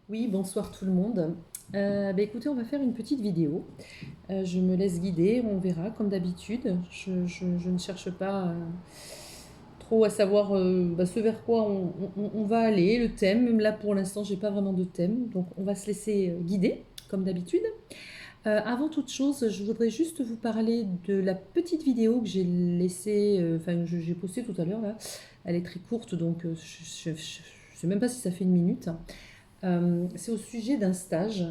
Oui, bonsoir tout le monde. Écoutez, on va faire une petite vidéo. Je me laisse guider, on verra comme d'habitude. Je ne cherche pas trop à savoir ce vers quoi on va aller, le thème. Même là, pour l'instant, j'ai pas vraiment de thème, donc on va se laisser guider comme d'habitude. Avant toute chose, je voudrais juste vous parler de la petite vidéo que j'ai laissée, j'ai postée tout à l'heure là. Elle est très courte, donc je ne sais même pas si ça fait une minute. C'est au sujet d'un stage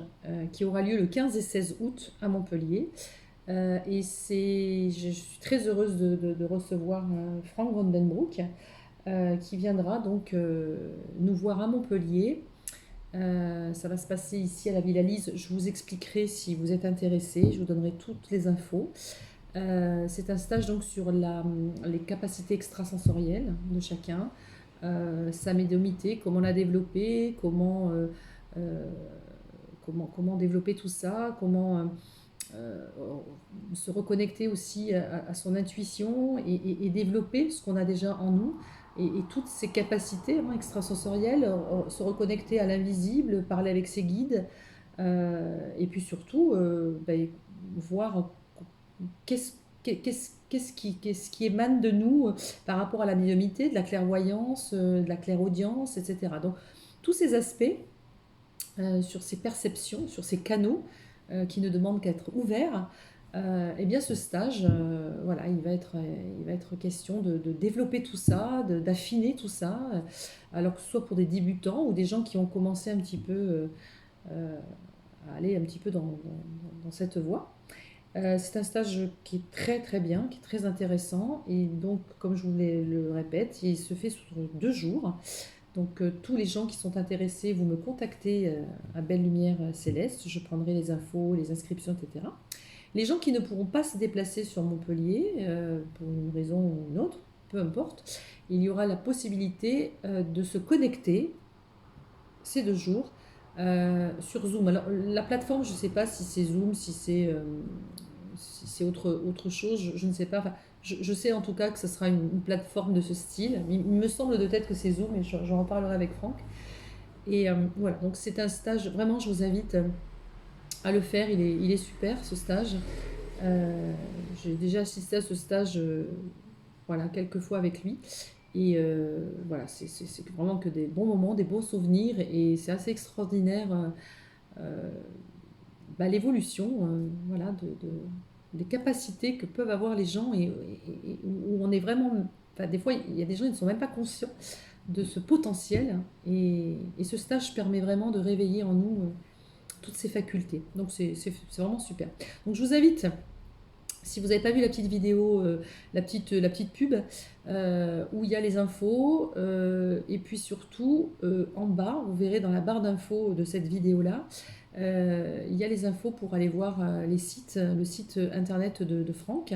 qui aura lieu le 15 et 16 août à Montpellier. Je suis très heureuse de recevoir Frank Vandenbroek qui viendra donc nous voir à Montpellier. Ça va se passer ici à la Villa Lise. Je vous expliquerai si vous êtes intéressé. Je vous donnerai toutes les infos. C'est un stage donc sur les capacités extrasensorielles de chacun, sa médiumnité, comment la développer, euh, comment développer tout ça, comment euh, se reconnecter aussi à son intuition et développer ce qu'on a déjà en nous et toutes ces capacités extrasensorielles, se reconnecter à l'invisible, parler avec ses guides et puis surtout voir qu'est-ce qu'est-ce qui émane de nous par rapport à la médiumnité, de la clairvoyance, de la clairaudience, etc. Donc tous ces aspects sur ces perceptions, sur ces canaux qui ne demandent qu'à être ouverts, eh bien ce stage, voilà, il va être question de développer tout ça, d'affiner tout ça, alors que ce soit pour des débutants ou des gens qui ont commencé un petit peu euh, à aller un petit peu dans cette voie. C'est un stage qui est très très bien, qui est très intéressant et donc comme je vous le répète, il se fait sur 2 jours. Donc tous les gens qui sont intéressés, vous me contactez à Belle Lumière Céleste, je prendrai les infos, les inscriptions, etc. Les gens qui ne pourront pas se déplacer sur Montpellier pour une raison ou une autre, peu importe, il y aura la possibilité de se connecter ces 2 jours sur Zoom. Alors la plateforme, je ne sais pas si c'est Zoom, si c'est autre chose, je ne sais pas. Enfin, je sais en tout cas que ce sera une plateforme de ce style. Il me semble de tête que c'est Zoom, et j'en reparlerai avec Franck. Et voilà, donc c'est un stage, vraiment je vous invite à le faire, il est super ce stage. Euh, j'ai déjà assisté à ce stage voilà, quelques fois avec lui. Et voilà, c'est vraiment que des bons moments, des beaux souvenirs, et c'est assez extraordinaire euh, l'évolution voilà, des capacités que peuvent avoir les gens et où on est vraiment. Enfin, des fois, il y a des gens qui ne sont même pas conscients de ce potentiel et ce stage permet vraiment de réveiller en nous toutes ces facultés. Donc c'est vraiment super. Donc je vous invite, si vous n'avez pas vu la petite vidéo, la petite pub, où il y a les infos, et puis surtout, en bas, vous verrez dans la barre d'infos de cette vidéo-là, il y a les infos pour aller voir les sites, le site internet de Franck,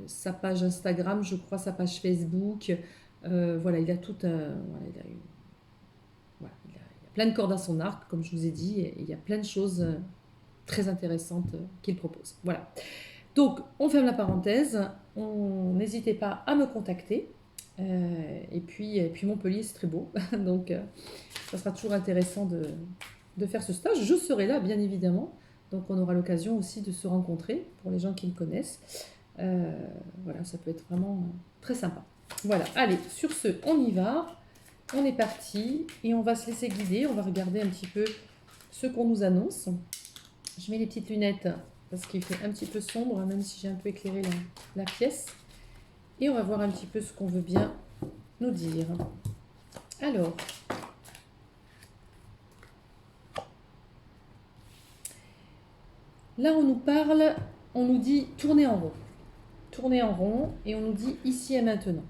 sa page Instagram, je crois, sa page Facebook. Voilà, il a tout. Voilà, il a plein de cordes à son arc, comme je vous ai dit, et il y a plein de choses très intéressantes qu'il propose. Voilà. Donc, on ferme la parenthèse. N'hésitez pas à me contacter. Et puis Montpellier, c'est très beau. Donc, ça sera toujours intéressant de faire ce stage. Je serai là, bien évidemment. Donc, on aura l'occasion aussi de se rencontrer pour les gens qui me connaissent. Euh, voilà, ça peut être vraiment très sympa. Voilà, allez, sur ce, on y va. On est parti et on va se laisser guider. On va regarder un petit peu ce qu'on nous annonce. Je mets les petites lunettes parce qu'il fait un petit peu sombre, même si j'ai un peu éclairé la pièce. Et on va voir un petit peu ce qu'on veut bien nous dire. Alors, là on nous parle, on nous dit tourner en rond. Tourner en rond et on nous dit ici et maintenant.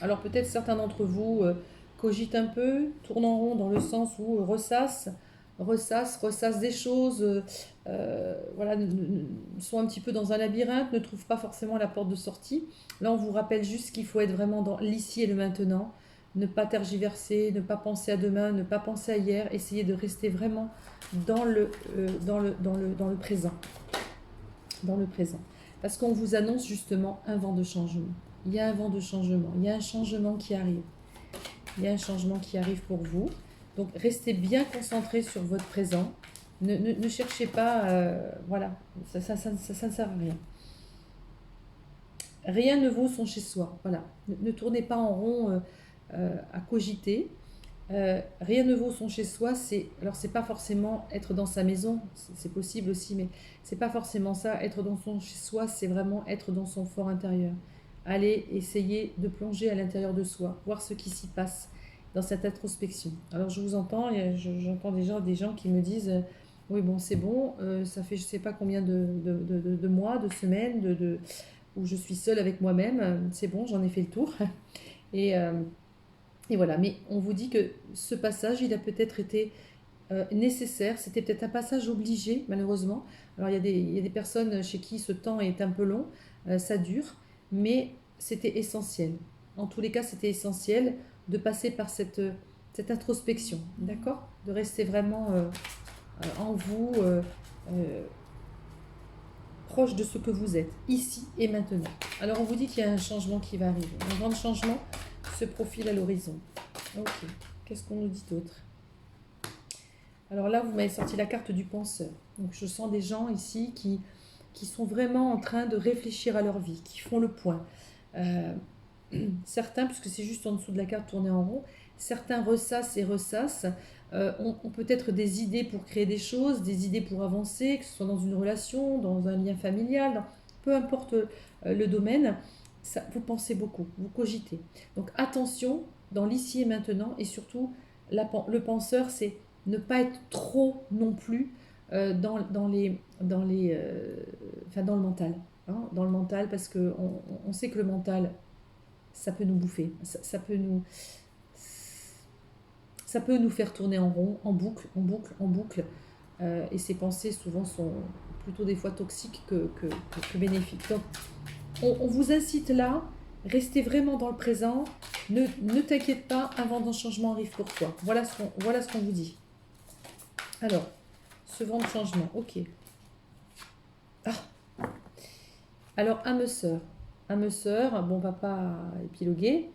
Alors peut-être certains d'entre vous cogitent un peu, tournent en rond dans le sens où ressassent des choses, voilà, sont un petit peu dans un labyrinthe, ne trouvent pas forcément la porte de sortie. Là, on vous rappelle juste qu'il faut être vraiment dans l'ici et le maintenant, ne pas tergiverser, ne pas penser à demain, ne pas penser à hier, essayer de rester vraiment dans le présent. Dans le présent. Parce qu'on vous annonce justement un vent de changement. Il y a un vent de changement, il y a un changement qui arrive. Il y a un changement qui arrive pour vous. Donc restez bien concentré sur votre présent. Ne cherchez pas, voilà, ça ne sert à rien. Rien ne vaut son chez-soi, voilà. Ne tournez pas en rond à cogiter. Rien ne vaut son chez-soi, alors c'est pas forcément être dans sa maison, c'est possible aussi, mais c'est pas forcément ça. Être dans son chez-soi, c'est vraiment être dans son fort intérieur. Allez essayer de plonger à l'intérieur de soi, voir ce qui s'y passe dans cette introspection. Alors je vous entends, et j'entends déjà des gens qui me disent oui bon c'est bon, ça fait je sais pas combien de mois, de semaines, où je suis seule avec moi-même, c'est bon, j'en ai fait le tour. Et, euh, et voilà, mais on vous dit que ce passage, il a peut-être été nécessaire, c'était peut-être un passage obligé, malheureusement. Alors il y a des personnes chez qui ce temps est un peu long, ça dure, mais c'était essentiel. En tous les cas, c'était essentiel de passer par cette introspection, d'accord? De rester vraiment en vous, euh, proche de ce que vous êtes, ici et maintenant. Alors on vous dit qu'il y a un changement qui va arriver. Un grand changement se profile à l'horizon. Ok, qu'est-ce qu'on nous dit d'autre? Alors là, vous m'avez sorti la carte du penseur. Donc je sens des gens ici qui sont vraiment en train de réfléchir à leur vie, qui font le point. Euh, certains, puisque c'est juste en dessous de la carte tournée en rond, certains ressassent et ressassent, ont peut-être des idées pour créer des choses, des idées pour avancer, que ce soit dans une relation, dans un lien familial, peu importe le domaine, ça, vous pensez beaucoup, vous cogitez. Donc attention dans l'ici et maintenant, et surtout le penseur, c'est ne pas être trop non plus enfin, dans le mental. Hein, dans le mental, parce qu'on on sait que le mental, ça peut nous bouffer, ça peut nous faire tourner en rond, en boucle, en boucle, en boucle. Et ces pensées souvent sont plutôt des fois toxiques que bénéfiques. Donc on vous incite là, restez vraiment dans le présent, ne t'inquiète pas, un vent de changement arrive pour toi. Voilà ce qu'on vous dit. Alors, ce vent de changement, ok. Ah, alors, âme sœur, bon papa épilogué,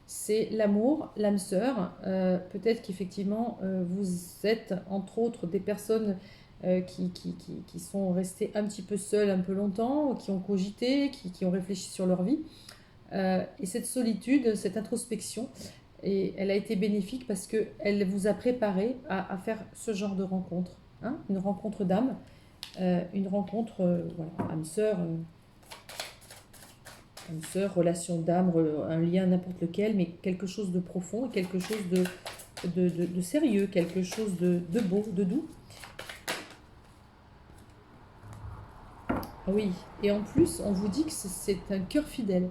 c'est l'amour, l'âme sœur. Peut-être qu'effectivement, vous êtes entre autres des personnes qui sont restées un petit peu seules un peu longtemps, qui ont cogité, qui ont réfléchi sur leur vie. Et cette solitude, cette introspection, et elle a été bénéfique parce qu'elle vous a préparé à faire ce genre de rencontre. Hein, une rencontre d'âme, une rencontre, voilà, âme sœur, relation d'âme, un lien n'importe lequel, mais quelque chose de profond et quelque chose de sérieux, quelque chose de beau, de doux. Ah oui, et en plus, on vous dit que c'est un cœur fidèle.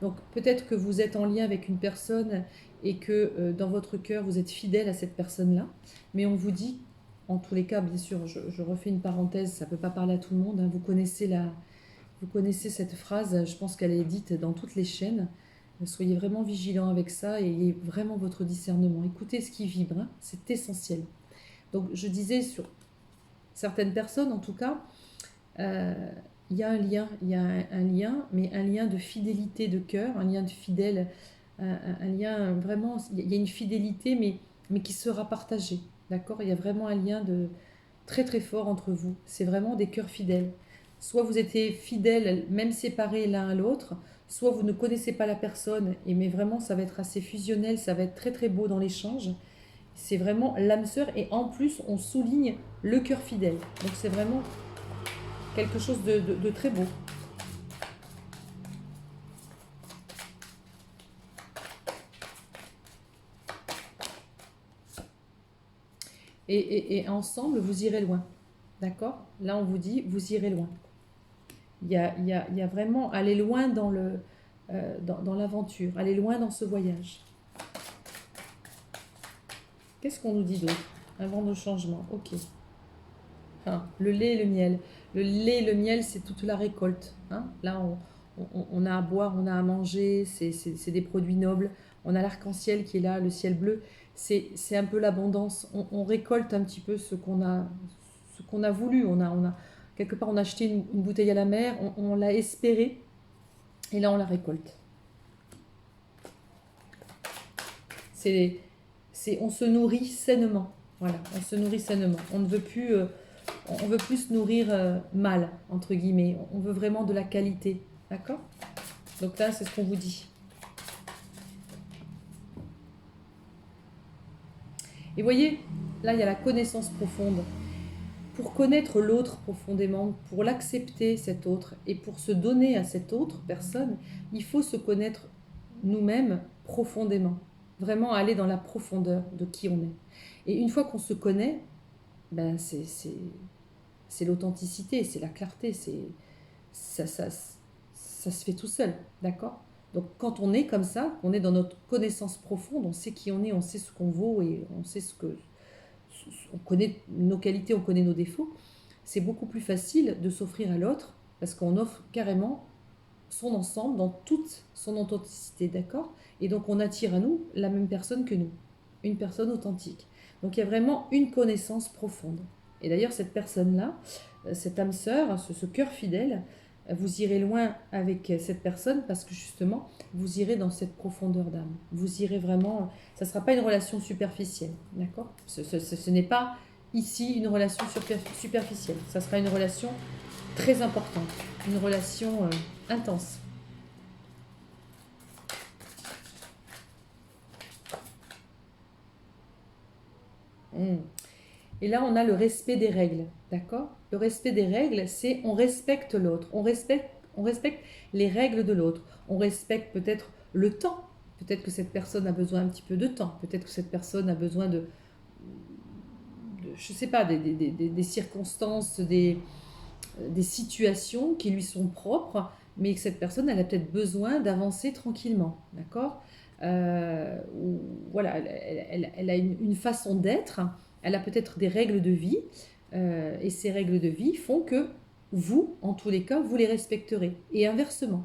Donc peut-être que vous êtes en lien avec une personne et que dans votre cœur, vous êtes fidèle à cette personne-là. Mais on vous dit, en tous les cas, bien sûr, je refais une parenthèse, ça ne peut pas parler à tout le monde. Hein, vous connaissez cette phrase, je pense qu'elle est dite dans toutes les chaînes. Soyez vraiment vigilants avec ça et ayez vraiment votre discernement. Écoutez ce qui vibre, hein, c'est essentiel. Donc je disais sur certaines personnes, en tout cas, euh, il y a un lien, un lien, mais un lien de fidélité de cœur, un lien de fidèle, un lien vraiment, il y a une fidélité, mais qui sera partagée, d'accord? Il y a vraiment un lien très très fort entre vous. C'est vraiment des cœurs fidèles. Soit vous étiez fidèles, même séparés l'un à l'autre, soit vous ne connaissez pas la personne, mais vraiment ça va être assez fusionnel, ça va être très très beau dans l'échange. C'est vraiment l'âme sœur et en plus on souligne le cœur fidèle. Donc c'est vraiment quelque chose de très beau. Et ensemble, vous irez loin. D'accord? Là, on vous dit, vous irez loin. Il y a vraiment aller loin dans l'aventure, aller loin dans ce voyage. Qu'est-ce qu'on nous dit d'autre? Un vent de changement, ok. Hein, le lait et le miel. Le lait et le miel, c'est toute la récolte. Hein. Là, on a à boire, on a à manger, c'est des produits nobles. On a l'arc-en-ciel qui est là, le ciel bleu. C'est un peu l'abondance. On récolte un petit peu ce qu'on a voulu. Quelque part, on a acheté une bouteille à la mer, on l'a espéré, et là, on la récolte. C'est on se nourrit sainement. Voilà, on se nourrit sainement. On ne veut plus, on veut plus se nourrir mal, entre guillemets. On veut vraiment de la qualité. D'accord? Donc là, c'est ce qu'on vous dit. Et voyez, là, il y a la connaissance profonde. Pour connaître l'autre profondément, pour l'accepter, cet autre, et pour se donner à cette autre personne, il faut se connaître nous-mêmes profondément. Vraiment aller dans la profondeur de qui on est. Et une fois qu'on se connaît, ben c'est l'authenticité, c'est la clarté, ça se fait tout seul, d'accord? Donc quand on est comme ça, on est dans notre connaissance profonde, on sait qui on est, on sait ce qu'on vaut et on sait on connaît nos qualités, on connaît nos défauts, c'est beaucoup plus facile de s'offrir à l'autre parce qu'on offre carrément son ensemble dans toute son authenticité, d'accord? Et donc on attire à nous la même personne que nous, une personne authentique. Donc il y a vraiment une connaissance profonde. Et d'ailleurs cette personne-là, cette âme sœur, ce cœur fidèle, vous irez loin avec cette personne parce que justement, vous irez dans cette profondeur d'âme. Vous irez vraiment, ça ne sera pas une relation superficielle, d'accord? Ce n'est pas ici une relation superficielle, ça sera une relation très importante, une relation intense. Et là, on a le respect des règles, d'accord? Le respect des règles, c'est on respecte l'autre, on respecte les règles de l'autre, on respecte peut-être le temps, peut-être que cette personne a besoin un petit peu de temps, peut-être que cette personne a besoin je sais pas, des circonstances, des situations qui lui sont propres, mais que cette personne, elle a peut-être besoin d'avancer tranquillement, d'accord? Ou, voilà, elle a une façon d'être, elle a peut-être des règles de vie, et ces règles de vie font que vous, en tous les cas, vous les respecterez. Et inversement,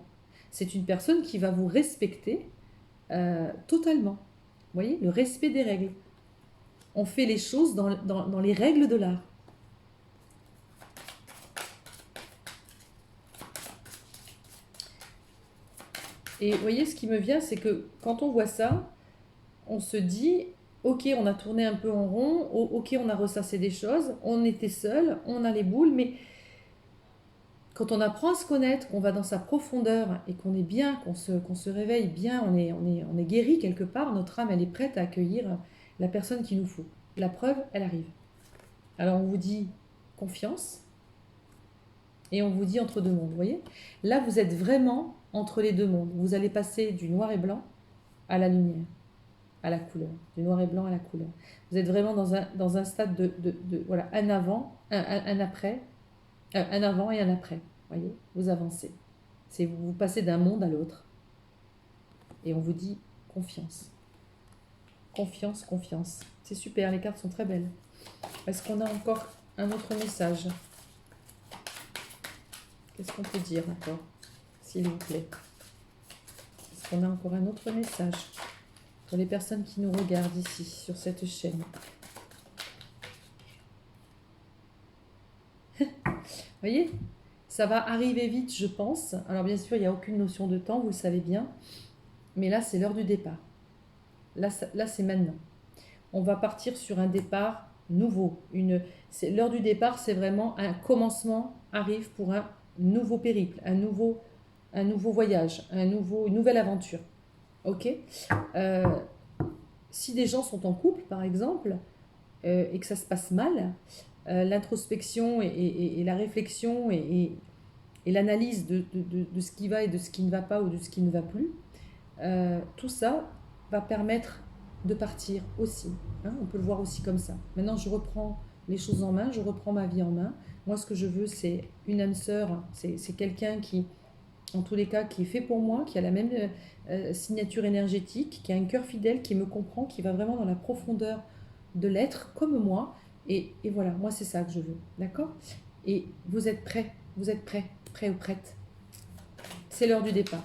c'est une personne qui va vous respecter totalement. Vous voyez, le respect des règles. On fait les choses dans les règles de l'art. Et vous voyez, ce qui me vient, c'est que quand on voit ça, on se dit, ok, on a tourné un peu en rond, ok, on a ressassé des choses, on était seul, on a les boules, mais quand on apprend à se connaître, qu'on va dans sa profondeur et qu'on est bien, qu'on se réveille bien, on est guéri quelque part, notre âme, elle est prête à accueillir la personne qu'il nous faut. La preuve, elle arrive. Alors on vous dit confiance et on vous dit entre deux mondes, vous voyez? Là, vous êtes vraiment entre les deux mondes. Vous allez passer du noir et blanc à la lumière, à la couleur, du noir et blanc à la couleur. Vous êtes vraiment dans un stade voilà, un avant, un après, un avant et un après. Voyez, vous avancez. Vous passez d'un monde à l'autre. Et on vous dit confiance. Confiance, confiance. C'est super, les cartes sont très belles. Est-ce qu'on a encore un autre message? Qu'est-ce qu'on peut dire encore, s'il vous plaît? Est-ce qu'on a encore un autre message pour les personnes qui nous regardent ici, sur cette chaîne? Vous voyez, ça va arriver vite, je pense. Alors bien sûr, il n'y a aucune notion de temps, vous le savez bien. Mais là, c'est l'heure du départ. Là, c'est maintenant. On va partir sur un départ nouveau. L'heure du départ, c'est vraiment un commencement arrive pour un nouveau périple, un nouveau voyage, une nouvelle aventure. Ok? Si des gens sont en couple, par exemple, et que ça se passe mal, l'introspection et la réflexion et l'analyse de ce qui va et de ce qui ne va pas ou de ce qui ne va plus, tout ça va permettre de partir aussi. Hein, on peut le voir aussi comme ça. Maintenant, je reprends les choses en main, je reprends ma vie en main. Moi, ce que je veux, c'est une âme sœur, c'est quelqu'un qui, en tous les cas, qui est fait pour moi, qui a la même signature énergétique, qui a un cœur fidèle, qui me comprend, qui va vraiment dans la profondeur de l'être, comme moi. Et voilà, moi, c'est ça que je veux. D'accord? Et vous êtes prêts, prêts ou prêtes. C'est l'heure du départ.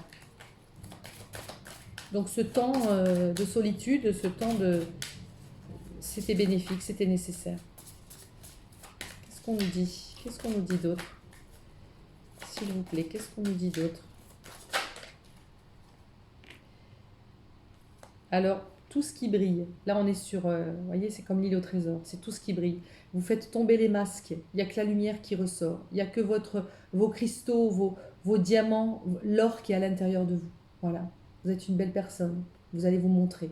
Donc ce temps de solitude, ce temps c'était bénéfique, c'était nécessaire. Qu'est-ce qu'on nous dit? Qu'est-ce qu'on nous dit d'autre? S'il vous plaît, qu'est-ce qu'on nous dit d'autre? Alors, tout ce qui brille. Là, on est sur, vous voyez, c'est comme l'île au trésor, c'est tout ce qui brille. Vous faites tomber les masques, il n'y a que la lumière qui ressort. Il n'y a que vos cristaux, vos diamants, l'or qui est à l'intérieur de vous. Voilà, vous êtes une belle personne. Vous allez vous montrer.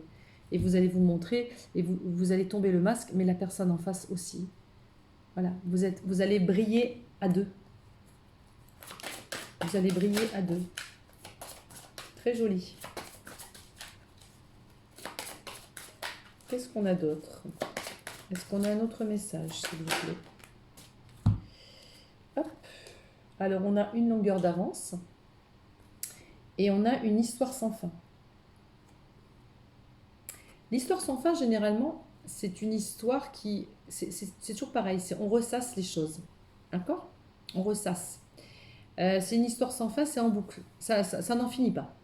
Et vous allez vous montrer, et vous allez tomber le masque, mais la personne en face aussi. Voilà, vous allez briller à deux. Vous allez briller à deux. Très joli. Qu'est-ce qu'on a d'autre? Est-ce qu'on a un autre message, s'il vous plaît? Hop. Alors, on a une longueur d'avance. Et on a une histoire sans fin. L'histoire sans fin, généralement, c'est une histoire qui... C'est toujours pareil, on ressasse les choses. D'accord? On ressasse. C'est une histoire sans fin, c'est en boucle. Ça n'en finit pas.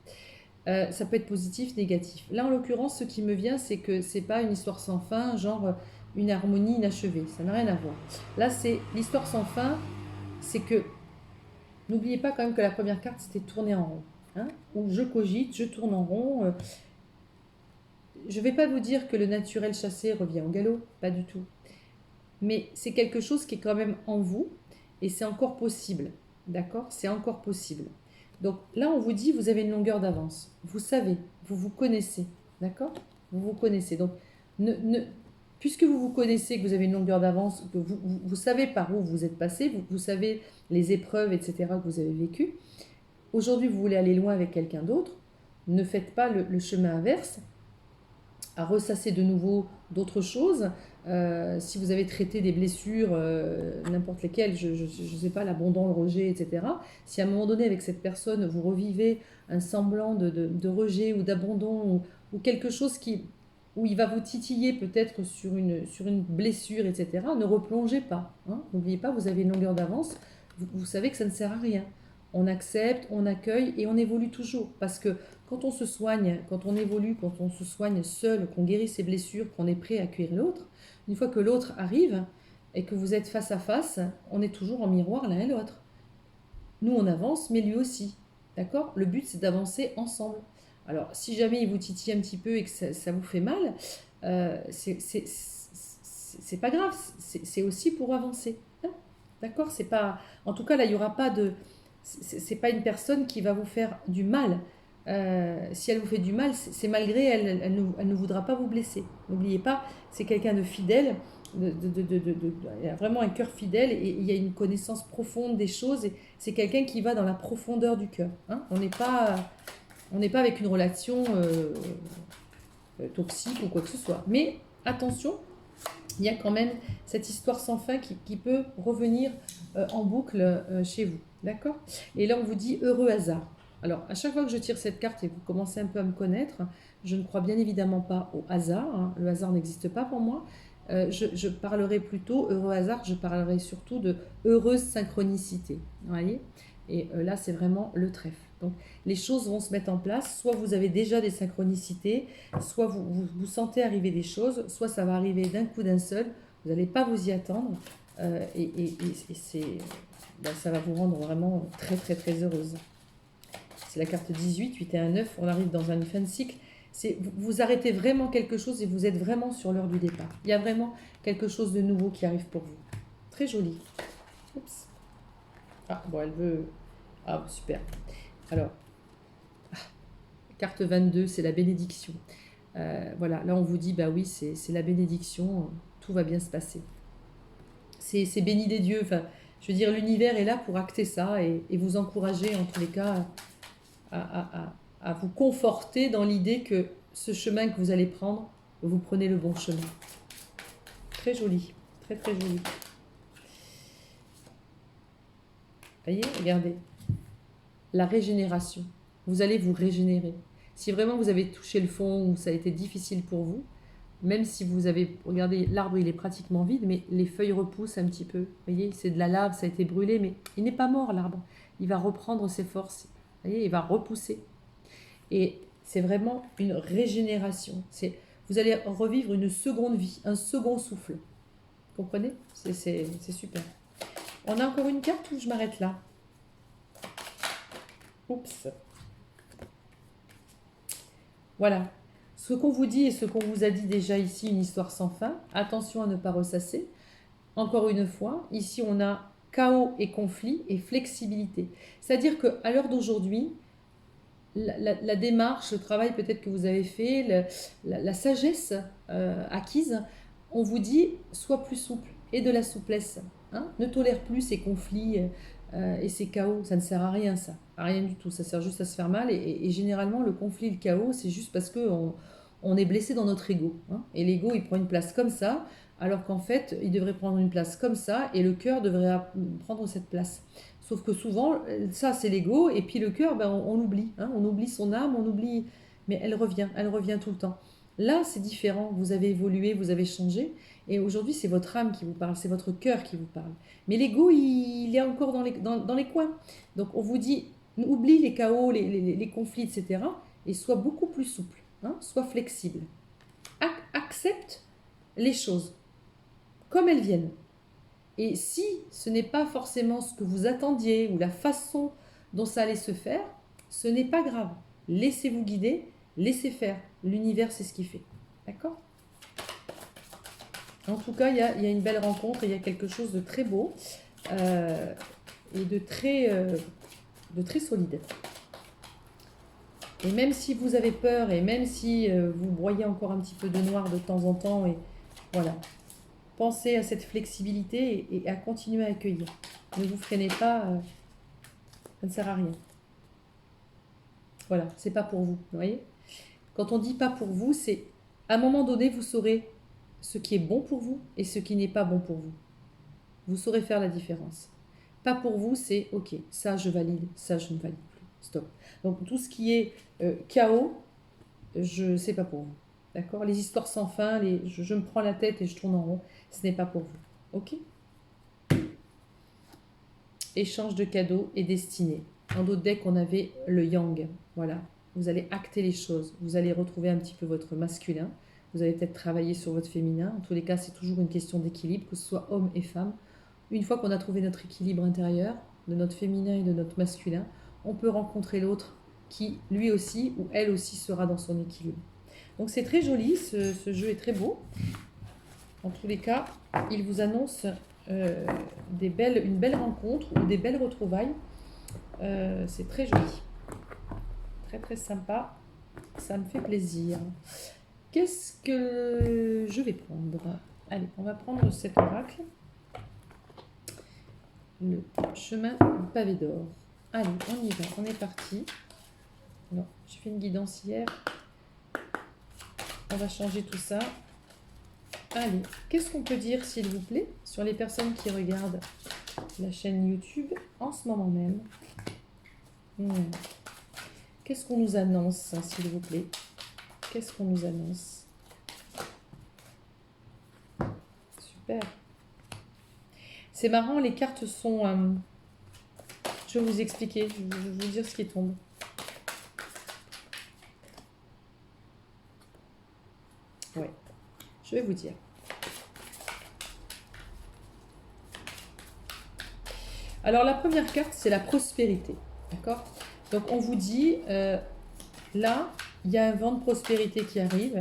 Ça peut être positif, négatif. Là, en l'occurrence, ce qui me vient, c'est que c'est pas une histoire sans fin, genre une harmonie inachevée. Ça n'a rien à voir. Là, c'est l'histoire sans fin, c'est que... N'oubliez pas quand même que la première carte, c'était tourner en rond. Hein, où je cogite, je tourne en rond. Je ne vais pas vous dire que le naturel chassé revient au galop, pas du tout. Mais c'est quelque chose qui est quand même en vous et c'est encore possible. D'accord? C'est encore possible. Donc là, on vous dit, vous avez une longueur d'avance. Vous savez, vous vous connaissez. D'accord? Vous vous connaissez. Donc, puisque vous vous connaissez, que vous avez une longueur d'avance, que vous savez par où vous êtes passé, vous savez les épreuves, etc., que vous avez vécues. Aujourd'hui, vous voulez aller loin avec quelqu'un d'autre. Ne faites pas le chemin inverse, à ressasser de nouveau d'autres choses. Si vous avez traité des blessures, n'importe lesquelles, je ne sais pas, l'abandon, le rejet, etc. Si à un moment donné, avec cette personne, vous revivez un semblant de rejet ou d'abandon ou quelque chose où il va vous titiller peut-être sur une blessure, etc., ne replongez pas. Hein. N'oubliez pas, vous avez une longueur d'avance. Vous savez que ça ne sert à rien. On accepte, on accueille et on évolue toujours. Parce que quand on se soigne, quand on évolue, quand on se soigne seul, qu'on guérit ses blessures, qu'on est prêt à accueillir l'autre, une fois que l'autre arrive et que vous êtes face à face, on est toujours en miroir l'un et l'autre. Nous, on avance, mais lui aussi. D'accord? Le but, c'est d'avancer ensemble. Alors, si jamais il vous titille un petit peu et que ça vous fait mal, c'est pas grave. C'est aussi pour avancer. Hein. D'accord? C'est pas... En tout cas, là, il n'y aura pas de... C'est pas une personne qui va vous faire du mal. Si elle vous fait du mal, c'est malgré elle, elle ne voudra pas vous blesser. N'oubliez pas, c'est quelqu'un de fidèle, il a vraiment un cœur fidèle et il y a une connaissance profonde des choses. Et c'est quelqu'un qui va dans la profondeur du cœur. Hein. On n'est pas avec une relation toxique ou quoi que ce soit. Mais attention, il y a quand même cette histoire sans fin qui peut revenir en boucle chez vous. D'accord? Et là, on vous dit heureux hasard. Alors, à chaque fois que je tire cette carte et que vous commencez un peu à me connaître, je ne crois bien évidemment pas au hasard. Hein. Le hasard n'existe pas pour moi. Je parlerai plutôt, heureux hasard, je parlerai surtout de heureuse synchronicité. Vous voyez? Et là, c'est vraiment le trèfle. Donc, les choses vont se mettre en place. Soit vous avez déjà des synchronicités, soit vous sentez arriver des choses, soit ça va arriver d'un coup d'un seul. Vous n'allez pas vous y attendre. Et ça va vous rendre vraiment très, très, très heureuse. C'est la carte 18, 8 et 1, 9. On arrive dans une fin de cycle. Vous arrêtez vraiment quelque chose et vous êtes vraiment sur l'heure du départ. Il y a vraiment quelque chose de nouveau qui arrive pour vous. Très joli. Oups. Ah, bon, elle veut... Ah, super. Alors, carte 22, c'est la bénédiction. Voilà, là on vous dit, bah oui, c'est la bénédiction, tout va bien se passer. C'est béni des dieux. Enfin, je veux dire, l'univers est là pour acter ça et vous encourager en tous les cas à vous conforter dans l'idée que ce chemin que vous allez prendre, vous prenez le bon chemin. Très joli, très très joli. Voyez, regardez. La régénération. Vous allez vous régénérer. Si vraiment vous avez touché le fond ou ça a été difficile pour vous, même si vous avez... Regardez, l'arbre, il est pratiquement vide, mais les feuilles repoussent un petit peu. Vous voyez, c'est de la lave, ça a été brûlé, mais il n'est pas mort, l'arbre. Il va reprendre ses forces. Vous voyez, il va repousser. Et c'est vraiment une régénération. Vous allez revivre une seconde vie, un second souffle. Vous comprenez? C'est super. On a encore une carte ou je m'arrête là? Oups. Voilà. Ce qu'on vous dit et ce qu'on vous a dit déjà ici, une histoire sans fin. Attention à ne pas ressasser. Encore une fois, ici on a chaos et conflit et flexibilité. C'est-à-dire qu'à l'heure d'aujourd'hui, la démarche, le travail peut-être que vous avez fait, la sagesse acquise, on vous dit sois plus souple et de la souplesse. Hein, ne tolère plus ces conflits et ces chaos. Ça ne sert à rien, ça. À rien du tout. Ça sert juste à se faire mal. Et généralement, le conflit, le chaos, c'est juste parce qu'on on est blessé dans notre ego. Hein, et l'ego, il prend une place comme ça, alors qu'en fait, il devrait prendre une place comme ça, et le cœur devrait prendre cette place. Sauf que souvent, ça c'est l'ego, et puis le cœur, ben, on oublie. Hein, on oublie son âme, on oublie, mais elle revient tout le temps. Là, c'est différent, vous avez évolué, vous avez changé, et aujourd'hui, c'est votre âme qui vous parle, c'est votre cœur qui vous parle. Mais l'ego, il est encore dans les coins. Donc on vous dit, oublie les chaos, les conflits, etc., et sois beaucoup plus souple, hein, sois flexible. Accepte les choses comme elles viennent. Et si ce n'est pas forcément ce que vous attendiez ou la façon dont ça allait se faire, ce n'est pas grave. Laissez-vous guider, laissez faire. L'univers, c'est ce qu'il fait. D'accord? En tout cas, il y a une belle rencontre, il y a quelque chose de très beau et de très solide. Et même si vous avez peur et même si vous broyez encore un petit peu de noir de temps en temps, et voilà, pensez à cette flexibilité et à continuer à accueillir. Ne vous freinez pas, ça ne sert à rien. Voilà, c'est pas pour vous, vous voyez? Quand on dit pas pour vous, c'est à un moment donné, vous saurez ce qui est bon pour vous et ce qui n'est pas bon pour vous. Vous saurez faire la différence. Pas pour vous, c'est ok, ça je valide, ça je ne valide plus. Stop. Donc tout ce qui est chaos, c'est pas pour vous. D'accord? Les histoires sans fin, je me prends la tête et je tourne en rond, ce n'est pas pour vous. Ok? Échange de cadeaux et destinée. Dans d'autres decks, on avait le yang. Voilà. Vous allez acter les choses. Vous allez retrouver un petit peu votre masculin. Vous allez peut-être travailler sur votre féminin. En tous les cas, c'est toujours une question d'équilibre, que ce soit homme et femme. Une fois qu'on a trouvé notre équilibre intérieur, de notre féminin et de notre masculin, on peut rencontrer l'autre qui, lui aussi ou elle aussi, sera dans son équilibre. Donc c'est très joli, ce jeu est très beau. En tous les cas, il vous annonce une belle rencontre ou des belles retrouvailles. C'est très joli. Très très sympa. Ça me fait plaisir. Qu'est-ce que je vais prendre? Allez, on va prendre cet oracle. Le chemin du pavé d'or. Allez, on y va, on est parti. Non, j'ai fait une guidance hier. On va changer tout ça. Allez, qu'est-ce qu'on peut dire, s'il vous plaît, sur les personnes qui regardent la chaîne YouTube en ce moment même? Qu'est-ce qu'on nous annonce, s'il vous plaît? Qu'est-ce qu'on nous annonce? Super. C'est marrant, les cartes sont... je vais vous expliquer, je vais vous dire ce qui tombe. Ouais, je vais vous dire. Alors, la première carte, c'est la prospérité. D'accord? Donc, on vous dit, là, il y a un vent de prospérité qui arrive.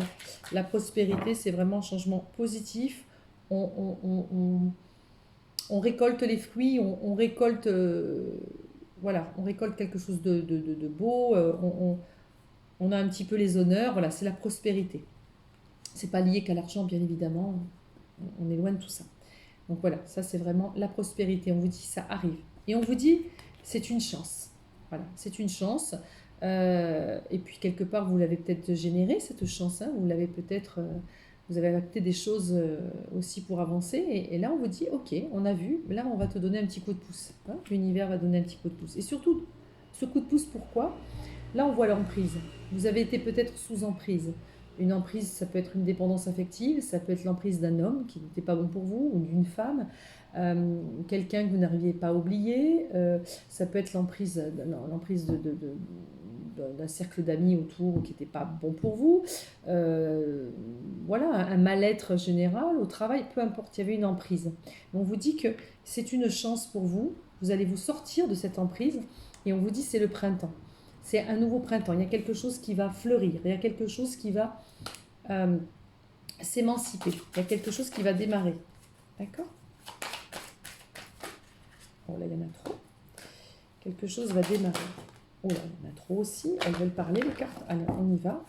La prospérité, c'est vraiment un changement positif. On récolte les fruits, on récolte, voilà, on récolte quelque chose de beau. On a un petit peu les honneurs. Voilà, c'est la prospérité. C'est pas lié qu'à l'argent, bien évidemment. On est loin de tout ça. Donc voilà, ça c'est vraiment la prospérité. On vous dit ça arrive. Et on vous dit c'est une chance. Voilà, c'est une chance. Et puis quelque part, vous l'avez peut-être générée, cette chance. Hein, vous l'avez peut-être... vous avez adapté des choses aussi pour avancer. Et là, on vous dit, ok, on a vu. Là, on va te donner un petit coup de pouce. Hein, l'univers va donner un petit coup de pouce. Et surtout, ce coup de pouce, pourquoi? Là, on voit l'emprise. Vous avez été peut-être sous emprise. Une emprise, ça peut être une dépendance affective, ça peut être l'emprise d'un homme qui n'était pas bon pour vous, ou d'une femme, quelqu'un que vous n'arriviez pas à oublier, ça peut être l'emprise d'un cercle d'amis autour qui n'était pas bon pour vous, voilà, un mal-être général au travail, peu importe, il y avait une emprise. On vous dit que c'est une chance pour vous, vous allez vous sortir de cette emprise, et on vous dit c'est le printemps. C'est un nouveau printemps. Il y a quelque chose qui va fleurir. Il y a quelque chose qui va s'émanciper. Il y a quelque chose qui va démarrer. D'accord? Oh là, il y en a trop. Quelque chose va démarrer. Oh là, il y en a trop aussi. Elles veulent parler, les cartes. Alors, on y va.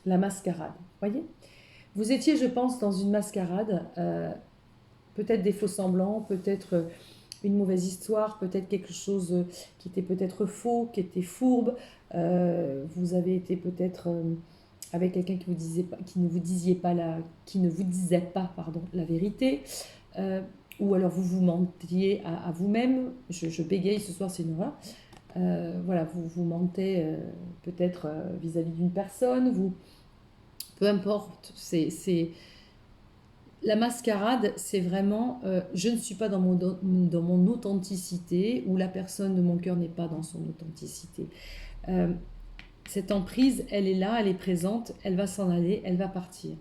La mascarade. Voyez? Vous étiez, je pense, dans une mascarade. Peut-être des faux semblants, peut-être une mauvaise histoire, peut-être quelque chose qui était peut-être faux, qui était fourbe. Vous avez été peut-être avec quelqu'un qui, qui ne vous disait pas, pardon, la vérité. Ou alors vous vous mentiez à vous-même. Je bégaye ce soir, c'est une horreur. Voilà, vous mentez peut-être vis-à-vis d'une personne. Peu importe, la mascarade, c'est vraiment je ne suis pas dans mon authenticité, ou la personne de mon cœur n'est pas dans son authenticité. Cette emprise, elle est là, elle est présente, elle va s'en aller, elle va partir.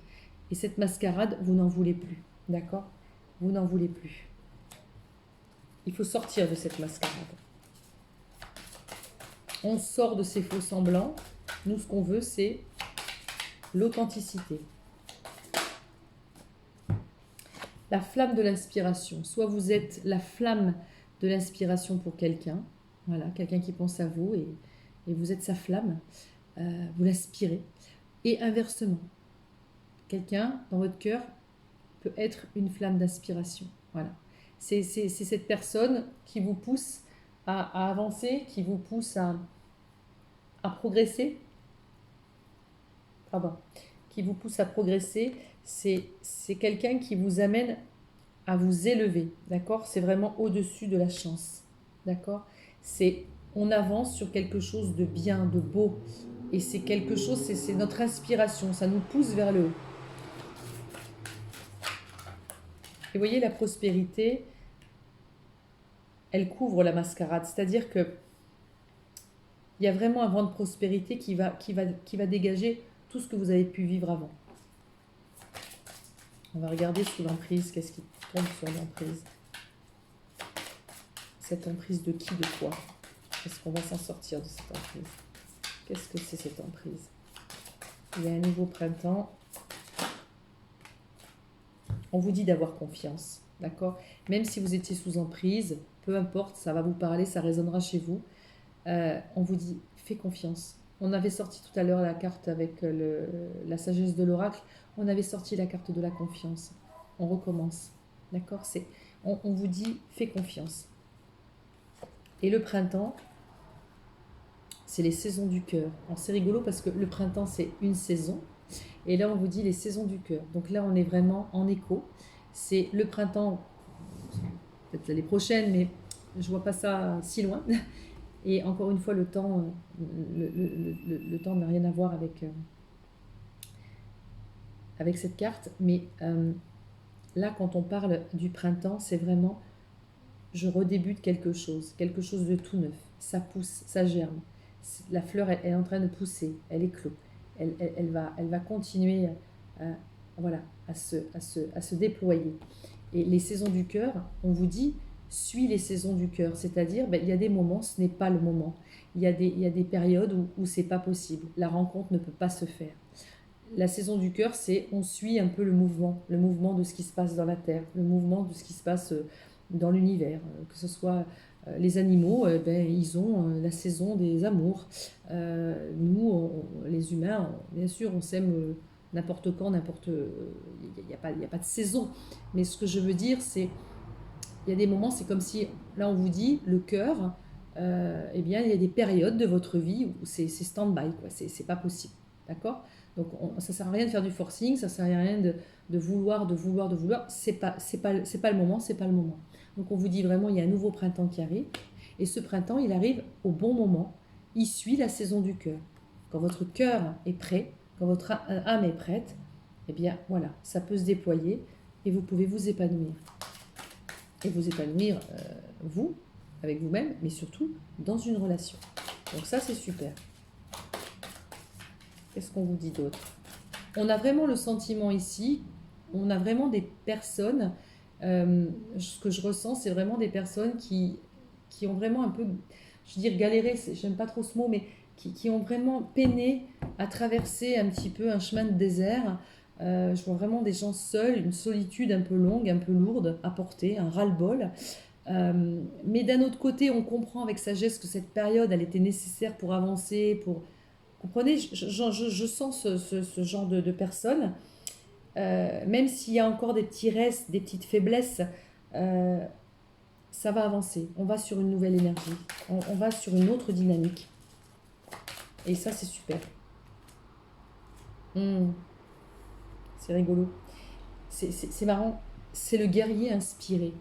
Et cette mascarade, vous n'en voulez plus, d'accord? Vous n'en voulez plus. Il faut sortir de cette mascarade. On sort de ces faux semblants. Nous, ce qu'on veut, c'est l'authenticité. La flamme de l'inspiration. Soit vous êtes la flamme de l'inspiration pour quelqu'un, voilà, quelqu'un qui pense à vous et vous êtes sa flamme, vous l'inspirez. Et inversement, quelqu'un dans votre cœur peut être une flamme d'inspiration. Voilà. C'est cette personne qui vous pousse à avancer, qui vous pousse à progresser. Pardon. Qui vous pousse à progresser. C'est quelqu'un qui vous amène à vous élever, d'accord? C'est vraiment au-dessus de la chance, d'accord? On avance sur quelque chose de bien, de beau, et c'est quelque chose, c'est notre inspiration, ça nous pousse vers le haut. Et vous voyez, la prospérité, elle couvre la mascarade, c'est-à-dire que il y a vraiment un vent de prospérité qui va dégager tout ce que vous avez pu vivre avant. On va regarder sous l'emprise, qu'est-ce qui tombe sur l'emprise. Cette emprise de qui, de quoi? Est-ce qu'on va s'en sortir de cette emprise? Qu'est-ce que c'est cette emprise? Il y a un nouveau printemps. On vous dit d'avoir confiance, d'accord? Même si vous étiez sous emprise, peu importe, ça va vous parler, ça résonnera chez vous. On vous dit, fais confiance. On avait sorti tout à l'heure la carte avec la sagesse de l'oracle. On avait sorti la carte de la confiance. On recommence, d'accord? On vous dit, fais confiance. Et le printemps, c'est les saisons du cœur. C'est rigolo parce que le printemps, c'est une saison. Et là, on vous dit les saisons du cœur. Donc là, on est vraiment en écho. C'est le printemps, peut-être l'année prochaine, mais je ne vois pas ça si loin. Et encore une fois, le temps n'a rien à voir avec cette carte. Mais là, quand on parle du printemps, c'est vraiment, je redébute quelque chose de tout neuf. Ça pousse, ça germe. La fleur, elle est en train de pousser, elle éclot. Elle va continuer voilà, à se déployer. Et les saisons du cœur, on vous dit, suis les saisons du cœur. C'est-à-dire, il y a des moments, ce n'est pas le moment. Il y a des périodes où ce n'est pas possible. La rencontre ne peut pas se faire. La saison du cœur, c'est on suit un peu le mouvement de ce qui se passe dans la Terre, le mouvement de ce qui se passe dans l'univers, que ce soit les animaux, ils ont la saison des amours. Nous, les humains, bien sûr, on s'aime n'importe quand, il n'y a pas de saison. Mais ce que je veux dire, c'est il y a des moments, c'est comme si, là on vous dit, le cœur, eh bien, il y a des périodes de votre vie où c'est stand-by, quoi, c'est pas possible, d'accord? Donc ça sert à rien de faire du forcing, ça sert à rien de vouloir, c'est pas le moment, c'est pas le moment. Donc on vous dit vraiment, il y a un nouveau printemps qui arrive, et ce printemps, il arrive au bon moment, il suit la saison du cœur. Quand votre cœur est prêt, quand votre âme est prête, eh bien voilà, ça peut se déployer, et vous pouvez vous épanouir. Et vous épanouir, vous, avec vous-même, mais surtout dans une relation. Donc ça, c'est super. Qu'est-ce qu'on vous dit d'autre? On a vraiment le sentiment ici, on a vraiment des personnes, ce que je ressens, c'est vraiment des personnes qui ont vraiment un peu, je veux dire galéré, j'aime pas trop ce mot, mais qui ont vraiment peiné à traverser un petit peu un chemin de désert. Je vois vraiment des gens seuls, une solitude un peu longue, un peu lourde à porter, un ras-le-bol. Mais d'un autre côté, on comprend avec sagesse que cette période, elle était nécessaire pour avancer, pour... Comprenez, je sens ce genre de personnes, même s'il y a encore des petits restes, des petites faiblesses, euh, ça va avancer. On va sur une nouvelle énergie, on va sur une autre dynamique. Et ça, c'est super. Hmm, c'est rigolo. C'est marrant. C'est le guerrier inspiré.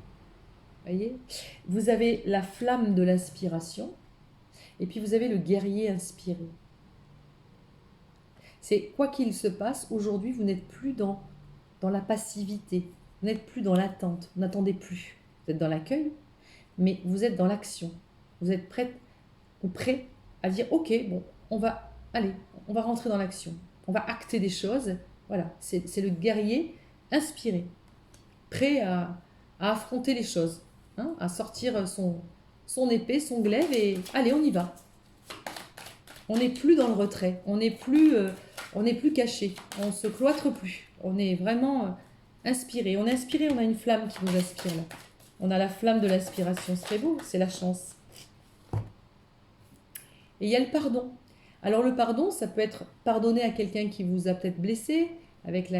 Voyez, vous avez la flamme de l'inspiration et puis vous avez le guerrier inspiré. C'est quoi qu'il se passe, aujourd'hui, vous n'êtes plus dans la passivité, vous n'êtes plus dans l'attente, vous n'attendez plus. Vous êtes dans l'accueil, mais vous êtes dans l'action. Vous êtes prête ou prêt à dire ok, bon, allez, on va rentrer dans l'action. On va acter des choses. Voilà, c'est le guerrier inspiré, prêt à affronter les choses, hein, à sortir son épée, son glaive et allez, on y va. On n'est plus dans le retrait, on n'est plus caché, on se cloître plus. On est vraiment inspiré. On est inspiré, on a une flamme qui nous aspire là. On a la flamme de l'inspiration, c'est très beau, c'est la chance. Et il y a le pardon. Alors le pardon, ça peut être pardonner à quelqu'un qui vous a peut-être blessé, avec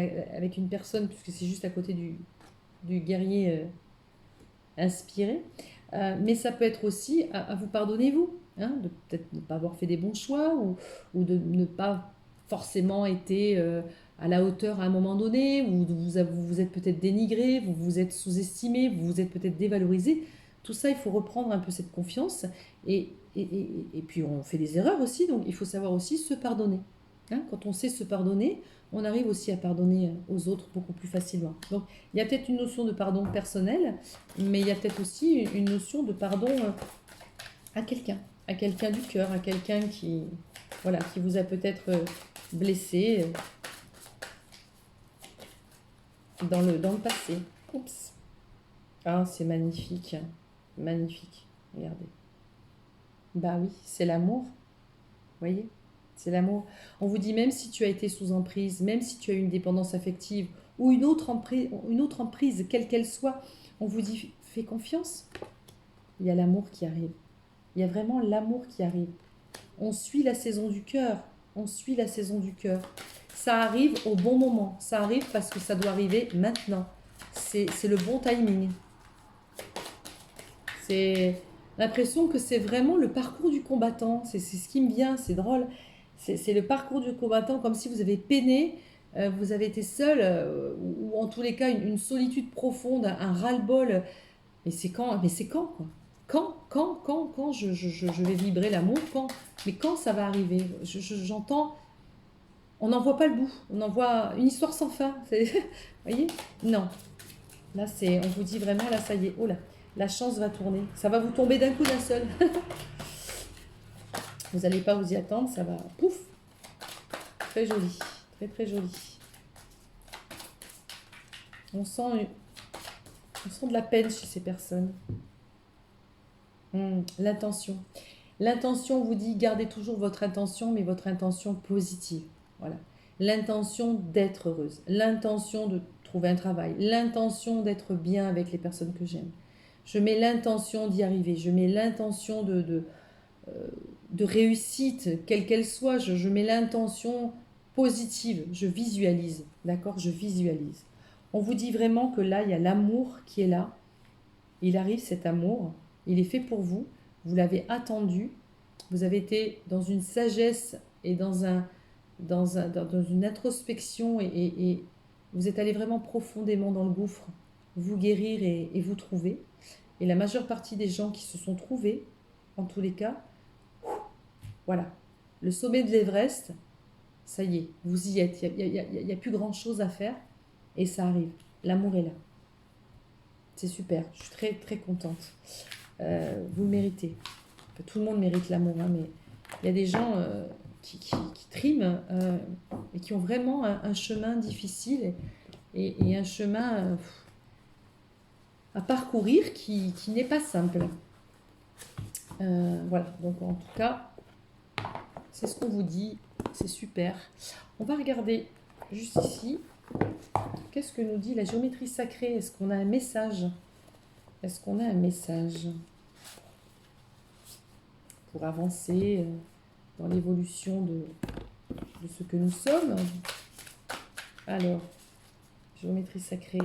une personne, puisque c'est juste à côté du guerrier inspiré. Mais ça peut être aussi à vous pardonner vous, hein, de peut-être ne pas avoir fait des bons choix ou de ne pas forcément été à la hauteur à un moment donné, ou vous vous êtes peut-être dénigré, vous vous êtes sous-estimé, vous vous êtes peut-être dévalorisé. Tout ça, il faut reprendre un peu cette confiance. Et puis on fait des erreurs aussi, donc il faut savoir aussi se pardonner. Hein, quand on sait se pardonner, on arrive aussi à pardonner aux autres beaucoup plus facilement. Donc il y a peut-être une notion de pardon personnel, mais il y a peut-être aussi une notion de pardon à quelqu'un du cœur, à quelqu'un qui, voilà, qui vous a peut-être blessé dans le passé. Oups. Ah, c'est magnifique, magnifique. Regardez. Bah oui, c'est l'amour, vous voyez? C'est l'amour. On vous dit même si tu as été sous emprise, même si tu as eu une dépendance affective ou une autre emprise, quelle qu'elle soit, on vous dit fais confiance. Il y a l'amour qui arrive. Il y a vraiment l'amour qui arrive. On suit la saison du cœur. On suit la saison du cœur. Ça arrive au bon moment. Ça arrive parce que ça doit arriver maintenant. C'est le bon timing. C'est l'impression que c'est vraiment le parcours du combattant. C'est ce qui me vient, c'est drôle. C'est le parcours du combattant, comme si vous avez peiné, vous avez été seul, ou en tous les cas une solitude profonde, un ras-le-bol. Mais c'est quand quoi? Quand je vais vibrer l'amour? Mais quand ça va arriver? J'entends, on n'en voit pas le bout, on en voit une histoire sans fin. Vous voyez? Non. Là, on vous dit vraiment, là, ça y est, oh là, la chance va tourner. Ça va vous tomber d'un coup d'un seul. Vous n'allez pas vous y attendre, ça va, pouf, très joli, très très joli. On sent de la peine chez ces personnes. L'intention. L'intention vous dit, gardez toujours votre intention, mais votre intention positive. Voilà. L'intention d'être heureuse, l'intention de trouver un travail, l'intention d'être bien avec les personnes que j'aime. Je mets l'intention d'y arriver, je mets l'intention de réussite, quelle qu'elle soit, je mets l'intention positive, je visualise, d'accord? Je visualise. On vous dit vraiment que là, il y a l'amour qui est là. Il arrive cet amour, il est fait pour vous, vous l'avez attendu, vous avez été dans une sagesse et dans une introspection et vous êtes allé vraiment profondément dans le gouffre, vous guérir et vous trouver. Et la majeure partie des gens qui se sont trouvés, en tous les cas, voilà, le sommet de l'Everest, ça y est, vous y êtes, il n'y a plus grand-chose à faire et ça arrive, l'amour est là. C'est super, je suis très très contente. Vous le méritez. Tout le monde mérite l'amour, hein, mais il y a des gens, qui triment et qui ont vraiment un chemin difficile et un chemin à parcourir qui n'est pas simple. Voilà, donc en tout cas, c'est ce qu'on vous dit, c'est super. On va regarder juste ici, qu'est-ce que nous dit la géométrie sacrée? Est-ce qu'on a un message? Est-ce qu'on a un message pour avancer dans l'évolution de ce que nous sommes? Alors, géométrie sacrée,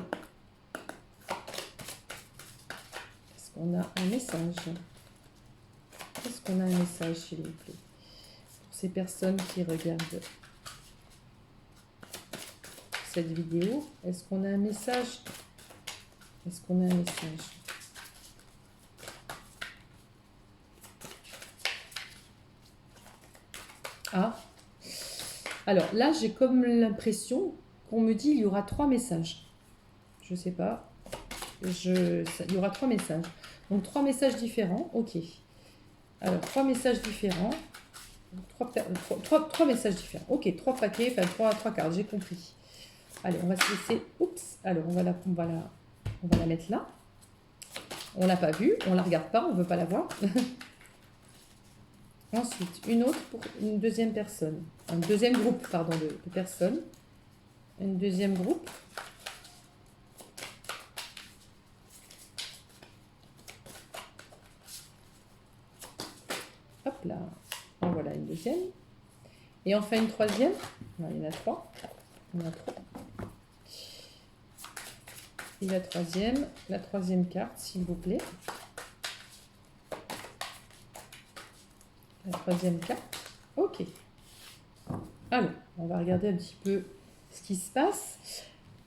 est-ce qu'on a un message? Est-ce qu'on a un message, s'il vous plaît, pour ces personnes qui regardent cette vidéo? Est-ce qu'on a un message? Est-ce qu'on a un message? Ah, alors là, j'ai comme l'impression qu'on me dit il y aura 3 messages. Je ne sais pas. Il y aura 3 messages. Donc 3 messages différents. Ok. Alors 3 messages différents. 3 messages différents. Ok, 3 paquets, enfin 3 cartes, j'ai compris. Allez, on va se laisser. Oups. Alors on va la mettre là. On l'a pas vue, on la regarde pas, on veut pas la voir. Ensuite, une autre pour une deuxième personne. Un deuxième groupe, pardon, de personnes. Une deuxième groupe. Hop là. En voilà une deuxième. Et enfin une troisième. Non, il y en a 3. Il y en a 3. Et la troisième carte, s'il vous plaît. La troisième carte. Ok. Alors, on va regarder un petit peu ce qui se passe.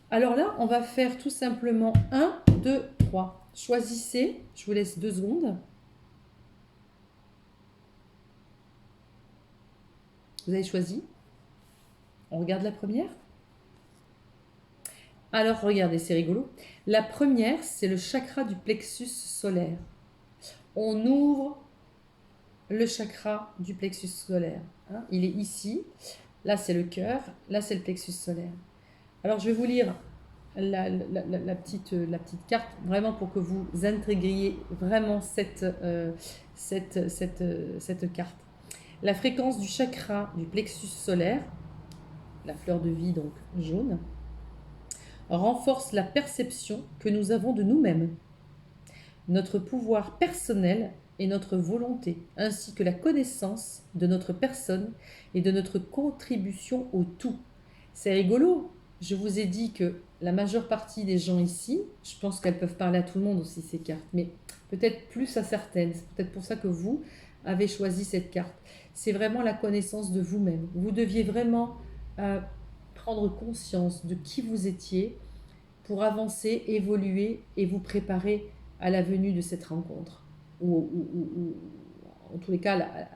Alors là, on va faire tout simplement 1, 2, 3. Choisissez. Je vous laisse 2 secondes. Vous avez choisi. On regarde la première. Alors, regardez, c'est rigolo. La première, c'est le chakra du plexus solaire. On ouvre le chakra du plexus solaire. Hein, il est ici. Là, c'est le cœur. Là, c'est le plexus solaire. Alors, je vais vous lire la petite carte, vraiment pour que vous intégriez vraiment cette carte. La fréquence du chakra du plexus solaire, la fleur de vie donc jaune, renforce la perception que nous avons de nous-mêmes, notre pouvoir personnel et notre volonté, ainsi que la connaissance de notre personne et de notre contribution au tout. C'est rigolo. Je vous ai dit que la majeure partie des gens ici, je pense qu'elles peuvent parler à tout le monde aussi, ces cartes, mais peut-être plus à certaines. C'est peut-être pour ça que vous avez choisi cette carte. C'est vraiment la connaissance de vous-même. Vous deviez vraiment prendre conscience de qui vous étiez pour avancer, évoluer et vous préparer à la venue de cette rencontre. Ou en tous les cas,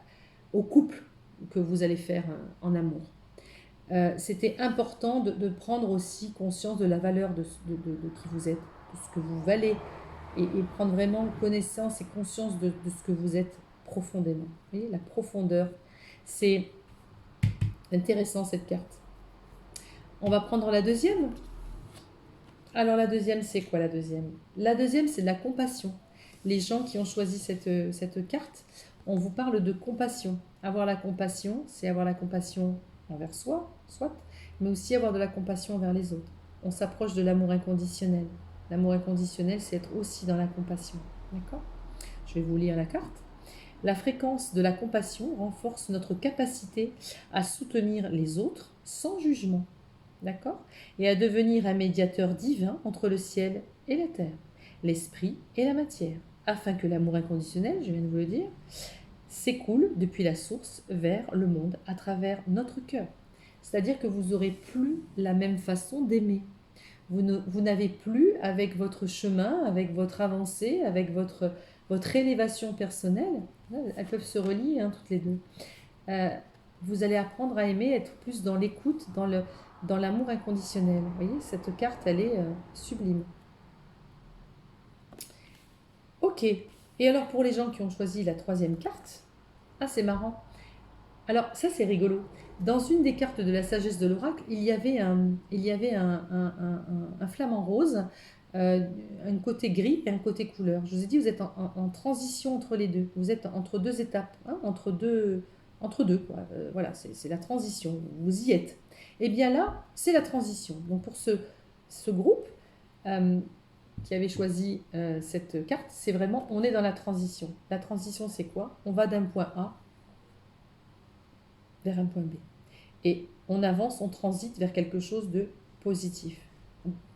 au couple que vous allez faire en amour. C'était important de prendre aussi conscience de la valeur de qui vous êtes, de ce que vous valez, et prendre vraiment connaissance et conscience de ce que vous êtes profondément. Vous voyez, la profondeur, c'est intéressant cette carte. On va prendre la deuxième. Alors la deuxième, c'est quoi la deuxième? La deuxième, c'est de la compassion. Les gens qui ont choisi cette carte, on vous parle de compassion. Avoir la compassion, c'est avoir la compassion envers soi, soit, mais aussi avoir de la compassion envers les autres. On s'approche de l'amour inconditionnel. L'amour inconditionnel, c'est être aussi dans la compassion. D'accord? Je vais vous lire la carte. La fréquence de la compassion renforce notre capacité à soutenir les autres sans jugement. D'accord? Et à devenir un médiateur divin entre le ciel et la terre, l'esprit et la matière, afin que l'amour inconditionnel, je viens de vous le dire, s'écoule depuis la source vers le monde à travers notre cœur. C'est-à-dire que vous n'aurez plus la même façon d'aimer. Vous n'avez plus, avec votre chemin, avec votre avancée, avec votre élévation personnelle, elles peuvent se relier toutes les deux, vous allez apprendre à aimer, être plus dans l'écoute, dans l'amour inconditionnel. Vous voyez, cette carte, elle est sublime. Ok. Et alors, pour les gens qui ont choisi la troisième carte, c'est marrant. Alors, ça, c'est rigolo. Dans une des cartes de la sagesse de l'oracle, il y avait un flamant rose, euh, un côté gris et un côté couleur. Je vous ai dit, vous êtes en transition entre les deux. Vous êtes entre deux étapes, hein, entre deux, quoi. Voilà, c'est la transition. Vous y êtes. Et bien là, c'est la transition. Donc, pour ce groupe euh, qui avait choisi cette carte, c'est vraiment, on est dans la transition. La transition, c'est quoi? On va d'un point A vers un point B. Et on avance, on transite vers quelque chose de positif.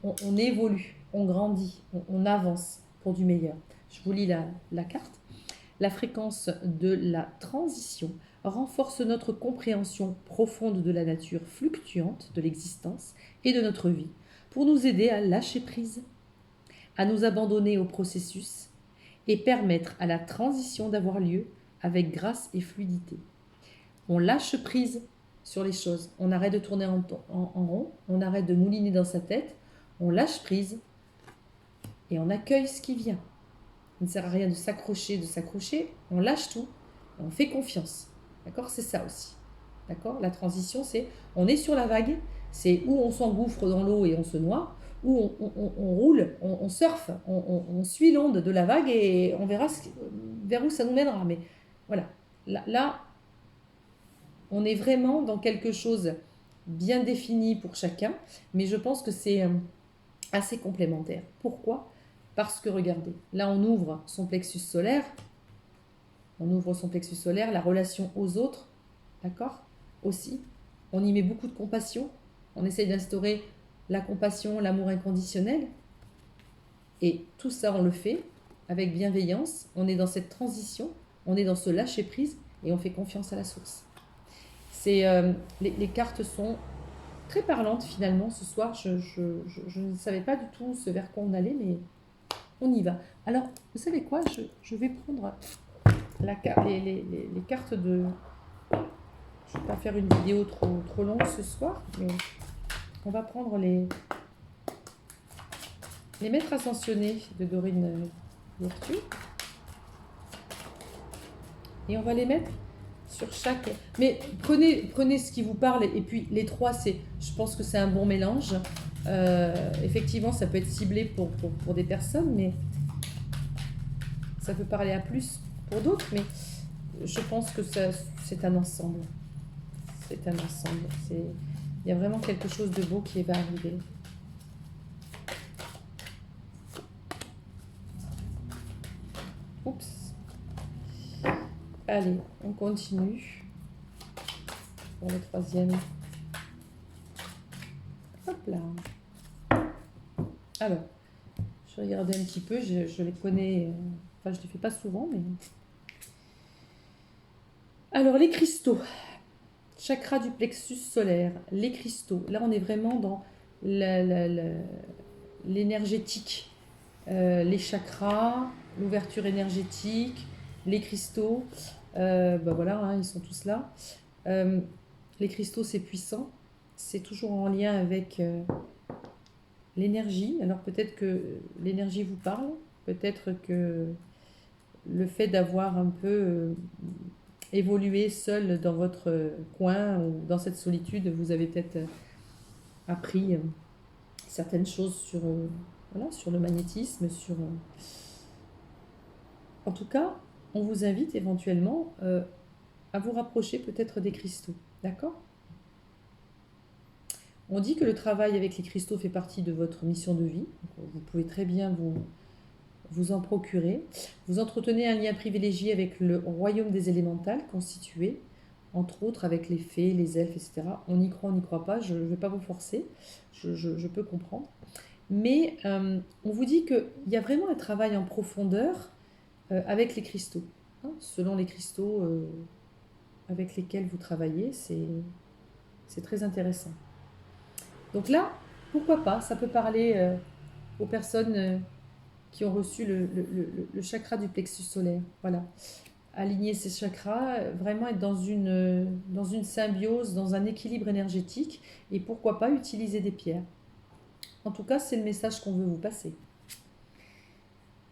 On évolue, on grandit, on avance pour du meilleur. Je vous lis la carte. La fréquence de la transition renforce notre compréhension profonde de la nature fluctuante de l'existence et de notre vie pour nous aider à lâcher prise, à nous abandonner au processus et permettre à la transition d'avoir lieu avec grâce et fluidité. On lâche prise sur les choses. On arrête de tourner en rond, on arrête de mouliner dans sa tête, on lâche prise et on accueille ce qui vient. Il ne sert à rien de s'accrocher, on lâche tout, et on fait confiance. D'accord? C'est ça aussi. D'accord? La transition, c'est on est sur la vague, c'est où on s'engouffre dans l'eau et on se noie, où on roule, on surfe, on suit l'onde de la vague et on verra vers où ça nous mènera. Mais voilà, là on est vraiment dans quelque chose bien défini pour chacun, mais je pense que c'est assez complémentaire. Pourquoi? Parce que regardez, là on ouvre son plexus solaire, la relation aux autres, d'accord? Aussi, on y met beaucoup de compassion, on essaye d'instaurer la compassion, l'amour inconditionnel, et tout ça on le fait avec bienveillance, on est dans cette transition, on est dans ce lâcher-prise, et on fait confiance à la source. Les cartes sont très parlantes finalement ce soir. Je ne savais pas du tout ce vers quoi on allait, mais on y va. Alors, vous savez quoi? Je vais prendre les cartes de... Je ne vais pas faire une vidéo trop longue ce soir, mais on va prendre les maîtres ascensionnés de Dorine Virtue. Et on va les mettre sur chaque... Mais prenez ce qui vous parle, et puis les trois, je pense que c'est un bon mélange. Effectivement, ça peut être ciblé pour des personnes, mais ça peut parler à plus pour d'autres, mais je pense que c'est un ensemble. C'est un ensemble. Il y a vraiment quelque chose de beau qui va arriver. Oups. Allez, on continue pour le troisième. Hop là. Alors, je regardais un petit peu, je les connais, enfin je ne les fais pas souvent, mais... Alors, les cristaux. Chakra du plexus solaire, les cristaux. Là, on est vraiment dans l'énergétique. Les chakras, l'ouverture énergétique, les cristaux. Voilà, hein, ils sont tous là. Les cristaux, c'est puissant. C'est toujours en lien avec l'énergie. Alors peut-être que l'énergie vous parle. Peut-être que le fait d'avoir un peu évolué seul dans votre coin ou dans cette solitude, vous avez peut-être appris certaines choses sur le magnétisme, En tout cas, on vous invite éventuellement à vous rapprocher peut-être des cristaux, d'accord? On dit que le travail avec les cristaux fait partie de votre mission de vie. Donc, vous pouvez très bien vous en procurer. Vous entretenez un lien privilégié avec le royaume des élémentales, constitué, entre autres, avec les fées, les elfes, etc. On y croit, on n'y croit pas, je ne vais pas vous forcer, je peux comprendre. Mais on vous dit qu'il y a vraiment un travail en profondeur avec les cristaux. Hein, selon les cristaux avec lesquels vous travaillez, c'est très intéressant. Donc là, pourquoi pas, ça peut parler aux personnes qui ont reçu le chakra du plexus solaire. Voilà. Aligner ces chakras, vraiment être dans une symbiose, dans un équilibre énergétique, et pourquoi pas utiliser des pierres. En tout cas, c'est le message qu'on veut vous passer.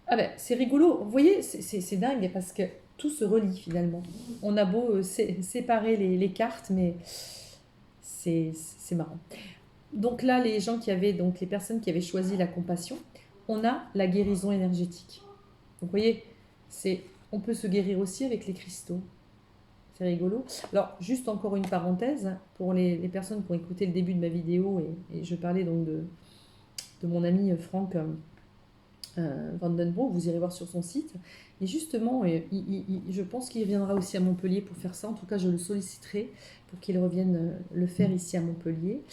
Ah ben, c'est rigolo. Vous voyez, c'est dingue, parce que tout se relie finalement. On a beau séparer les cartes, mais c'est marrant. Donc là, les gens qui avaient, donc les personnes qui avaient choisi la compassion, on a la guérison énergétique. Donc vous voyez, on peut se guérir aussi avec les cristaux. C'est rigolo. Alors, juste encore une parenthèse, pour les personnes qui ont écouté le début de ma vidéo, et je parlais donc de mon ami Frank Vandenbroek, vous irez voir sur son site. Et justement, je pense qu'il viendra aussi à Montpellier pour faire ça. En tout cas, je le solliciterai pour qu'il revienne le faire ici à Montpellier.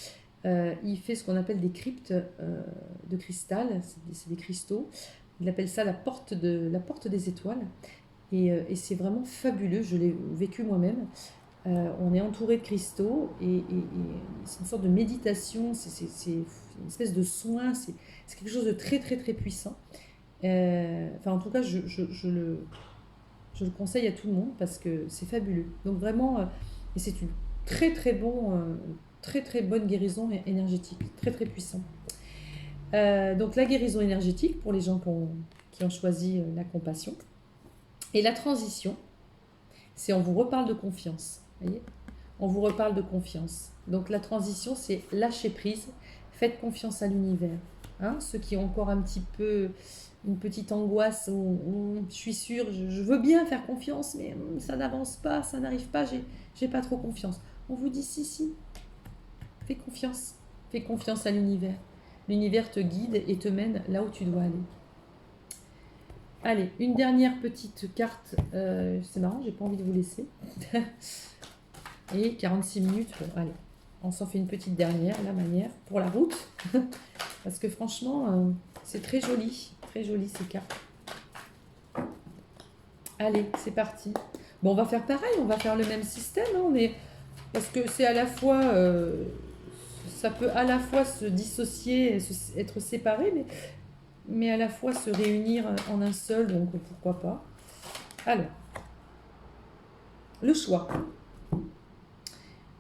Il fait ce qu'on appelle des cryptes de cristal, c'est des cristaux. Il appelle ça la porte des étoiles. Et c'est vraiment fabuleux, je l'ai vécu moi-même. On est entouré de cristaux et c'est une sorte de méditation, c'est une espèce de soin, c'est quelque chose de très très très puissant. Enfin, en tout cas, je le conseille à tout le monde parce que c'est fabuleux. Donc vraiment, et c'est une très très bonne guérison énergétique, très très puissant. Donc la guérison énergétique pour les gens qui ont choisi la compassion. Et la transition, c'est on vous reparle de confiance. Voyez, on vous reparle de confiance. Donc la transition, c'est lâcher prise, faites confiance à l'univers. Hein, ceux qui ont encore un petit peu une petite angoisse, je suis sûre, je veux bien faire confiance, mais ça n'avance pas, ça n'arrive pas, j'ai pas trop confiance. On vous dit si, fais confiance à l'univers. L'univers te guide et te mène là où tu dois aller. Allez, une dernière petite carte. C'est marrant, j'ai pas envie de vous laisser. Et 46 minutes. Bon, allez, on s'en fait une petite dernière, la manière, pour la route. Parce que franchement, c'est très joli ces cartes. Allez, c'est parti. Bon, on va faire pareil, on va faire le même système. Hein, parce que c'est à la fois... ça peut à la fois se dissocier, être séparé, mais à la fois se réunir en un seul, donc pourquoi pas. Alors, le choix.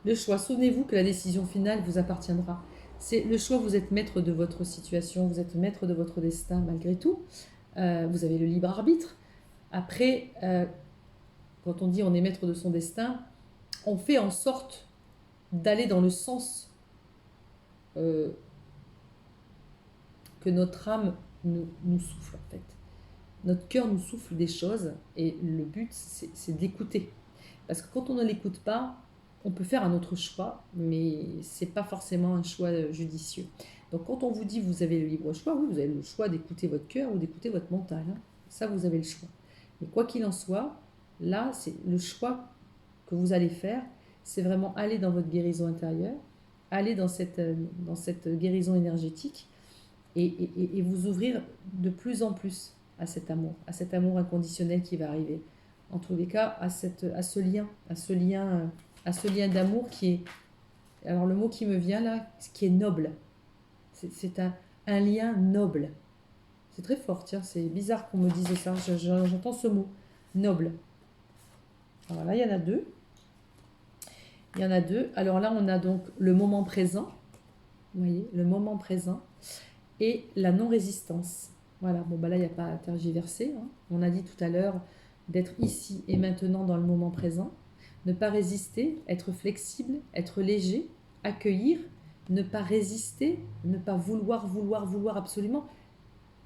Le choix, souvenez-vous que la décision finale vous appartiendra. C'est le choix, vous êtes maître de votre situation, vous êtes maître de votre destin malgré tout. Vous avez le libre arbitre. Après, quand on dit on est maître de son destin, on fait en sorte d'aller dans le sens que notre âme nous souffle en fait. Notre cœur nous souffle des choses et le but c'est d'écouter. Parce que quand on ne l'écoute pas, on peut faire un autre choix, mais c'est pas forcément un choix judicieux. Donc quand on vous dit vous avez le libre choix, oui, vous avez le choix d'écouter votre cœur ou d'écouter votre mental. Hein. Ça, vous avez le choix. Mais quoi qu'il en soit, là, c'est le choix que vous allez faire, c'est vraiment aller dans votre guérison intérieure, aller dans cette guérison énergétique et vous ouvrir de plus en plus à cet amour inconditionnel qui va arriver. En tous les cas, à ce lien d'amour qui est, alors le mot qui me vient là, qui est noble. C'est un lien noble. C'est très fort, tiens, c'est bizarre qu'on me dise ça, j'entends ce mot, noble. Alors là, il y en a deux. Alors là, on a donc le moment présent, vous voyez, le moment présent, et la non-résistance. Voilà, bon, bah là, il n'y a pas à tergiverser. Hein. On a dit tout à l'heure d'être ici et maintenant dans le moment présent, ne pas résister, être flexible, être léger, accueillir, ne pas résister, ne pas vouloir absolument.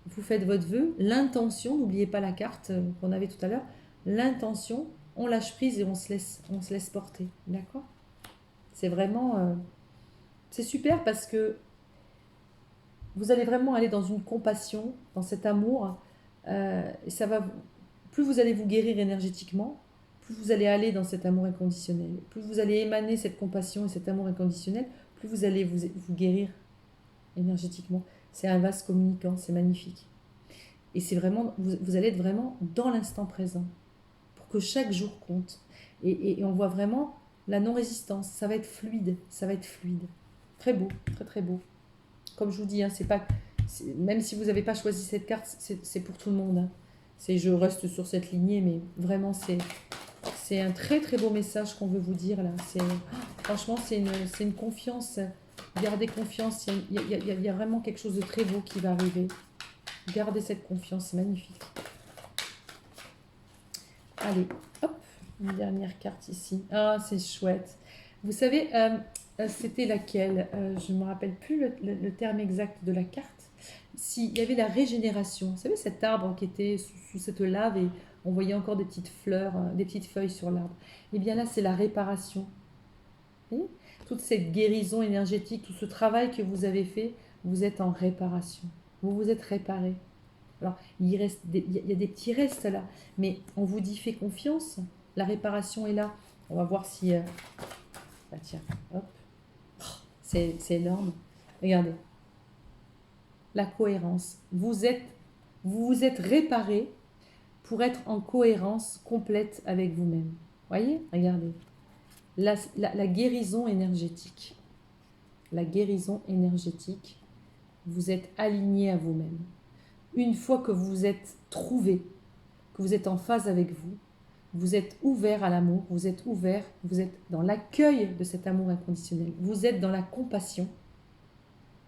Vous faites votre vœu, l'intention, n'oubliez pas la carte qu'on avait tout à l'heure, l'intention, on lâche prise et on se laisse porter, d'accord? C'est vraiment, c'est super parce que vous allez vraiment aller dans une compassion, dans cet amour, et ça va, plus vous allez vous guérir énergétiquement, plus vous allez aller dans cet amour inconditionnel, plus vous allez émaner cette compassion et cet amour inconditionnel, plus vous allez vous guérir énergétiquement. C'est un vase communicant, c'est magnifique. Et c'est vraiment, vous allez être vraiment dans l'instant présent, pour que chaque jour compte. Et on voit vraiment la non-résistance, ça va être fluide. Très beau, très très beau. Comme je vous dis, hein, même si vous n'avez pas choisi cette carte, c'est pour tout le monde. Hein. Je reste sur cette lignée, mais vraiment c'est un très très beau message qu'on veut vous dire là. Franchement, c'est une confiance. Gardez confiance, il y a vraiment quelque chose de très beau qui va arriver. Gardez cette confiance, c'est magnifique. Allez, hop, une dernière carte ici. Ah, c'est chouette. Vous savez, c'était laquelle? Je ne me rappelle plus le terme exact de la carte. S'il y avait la régénération, vous savez, cet arbre qui était sous cette lave et on voyait encore des petites fleurs, des petites feuilles sur l'arbre. Eh bien là, c'est la réparation. Vous voyez, toute cette guérison énergétique, tout ce travail que vous avez fait, vous êtes en réparation. Vous vous êtes réparé. Alors, il y a des petits restes là, mais on vous dit fais confiance, la réparation est là. On va voir si... bah tiens, hop, c'est énorme. Regardez, la cohérence. Vous vous êtes réparé pour être en cohérence complète avec vous-même. Voyez, regardez. La guérison énergétique. La guérison énergétique. Vous êtes aligné à vous-même. Une fois que vous êtes trouvé, que vous êtes en phase avec vous, vous êtes ouvert à l'amour, vous êtes ouvert, vous êtes dans l'accueil de cet amour inconditionnel, vous êtes dans la compassion.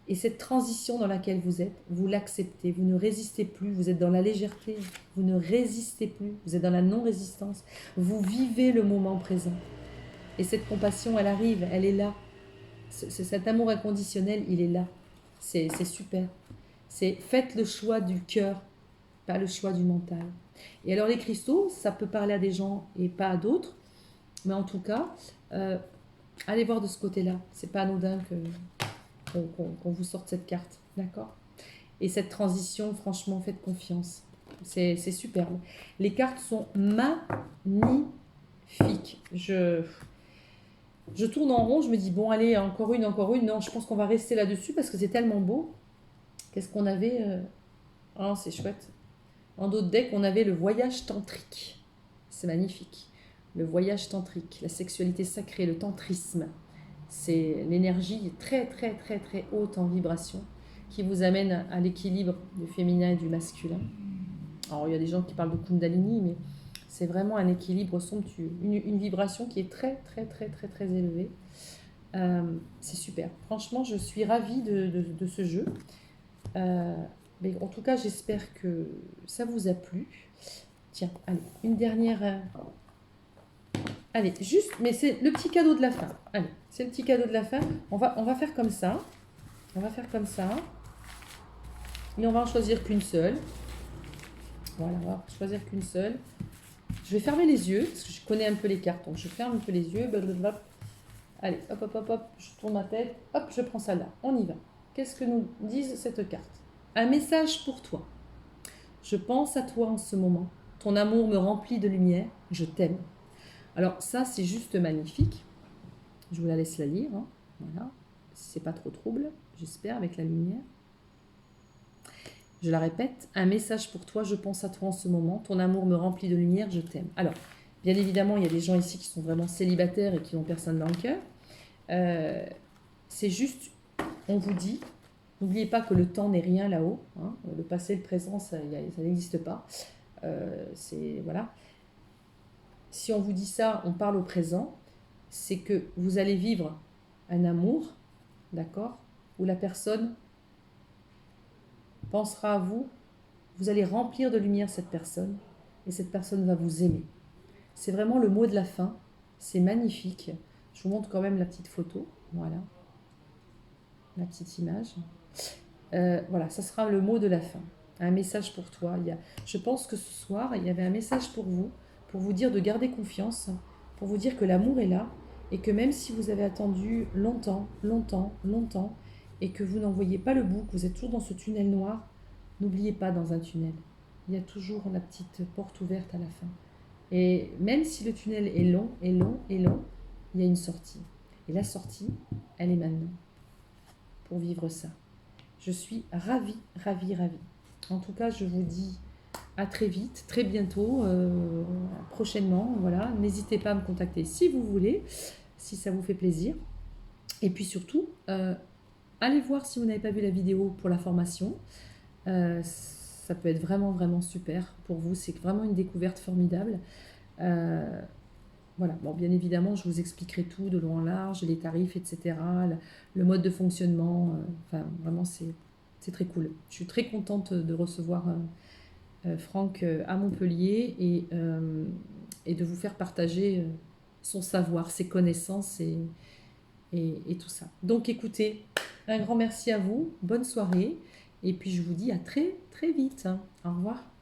Et cette transition dans laquelle vous êtes, vous l'acceptez, vous ne résistez plus, vous êtes dans la légèreté, vous ne résistez plus, vous êtes dans la non-résistance, vous vivez le moment présent. Et cette compassion, elle arrive, elle est là. Cet amour inconditionnel, il est là. C'est super. C'est faites le choix du cœur, pas le choix du mental. Et alors les cristaux, ça peut parler à des gens et pas à d'autres, mais en tout cas, allez voir de ce côté-là. C'est pas anodin qu'on vous sorte cette carte, d'accord? Et cette transition, franchement, faites confiance. C'est superbe. Les cartes sont magnifiques. Je tourne en rond, je me dis, bon, allez, encore une. Non, je pense qu'on va rester là-dessus parce que c'est tellement beau. Qu'est-ce qu'on avait Oh, c'est chouette. En d'autres decks, on avait le voyage tantrique. C'est magnifique. Le voyage tantrique, la sexualité sacrée, le tantrisme. C'est l'énergie très, très, très, très haute en vibration qui vous amène à l'équilibre du féminin et du masculin. Alors, il y a des gens qui parlent de Kundalini, mais c'est vraiment un équilibre somptueux. Une vibration qui est très, très, très, très, très élevée. C'est super. Franchement, je suis ravie de ce jeu. Mais en tout cas, j'espère que ça vous a plu. Tiens, allez, une dernière... Allez, juste, mais c'est le petit cadeau de la fin. Allez, c'est le petit cadeau de la fin. On va faire comme ça. On va faire comme ça. Et on va en choisir qu'une seule. Voilà, on va choisir qu'une seule. Je vais fermer les yeux, parce que je connais un peu les cartes. Donc je ferme un peu les yeux. Blablabla. Allez, hop, hop, hop, hop. Je tourne ma tête. Hop, je prends celle-là. On y va. Qu'est-ce que nous disent cette carte? Un message pour toi. Je pense à toi en ce moment. Ton amour me remplit de lumière. Je t'aime. Alors ça, c'est juste magnifique. Je vous la laisse la lire. Hein. Voilà. C'est pas trop trouble, j'espère, avec la lumière. Je la répète. Un message pour toi. Je pense à toi en ce moment. Ton amour me remplit de lumière. Je t'aime. Alors, bien évidemment, il y a des gens ici qui sont vraiment célibataires et qui n'ont personne dans le cœur. C'est juste, on vous dit, n'oubliez pas que le temps n'est rien là-haut. Hein. Le passé, le présent, ça n'existe pas. Voilà. Si on vous dit ça, on parle au présent, c'est que vous allez vivre un amour, d'accord, où la personne pensera à vous, vous allez remplir de lumière cette personne, et cette personne va vous aimer. C'est vraiment le mot de la fin, c'est magnifique. Je vous montre quand même la petite photo, voilà, la petite image. Voilà, ça sera le mot de la fin. Un message pour toi. Je pense que ce soir, il y avait un message pour vous dire de garder confiance, pour vous dire que l'amour est là, et que même si vous avez attendu longtemps, longtemps, longtemps, et que vous n'en voyez pas le bout, que vous êtes toujours dans ce tunnel noir, n'oubliez pas dans un tunnel. Il y a toujours la petite porte ouverte à la fin. Et même si le tunnel est long, et long, et long, il y a une sortie. Et la sortie, elle est maintenant, pour vivre ça. Je suis ravie, ravie, ravie. En tout cas, je vous dis à très vite, très bientôt, prochainement. Voilà. N'hésitez pas à me contacter si vous voulez, si ça vous fait plaisir. Et puis surtout, allez voir si vous n'avez pas vu la vidéo pour la formation. Ça peut être vraiment, vraiment super pour vous. C'est vraiment une découverte formidable. Voilà, bon, bien évidemment, je vous expliquerai tout de long en large, les tarifs, etc., le mode de fonctionnement. Enfin, vraiment, c'est très cool. Je suis très contente de recevoir Franck à Montpellier et et de vous faire partager son savoir, ses connaissances et tout ça. Donc écoutez, un grand merci à vous, bonne soirée, et puis je vous dis à très très vite, hein. Au revoir.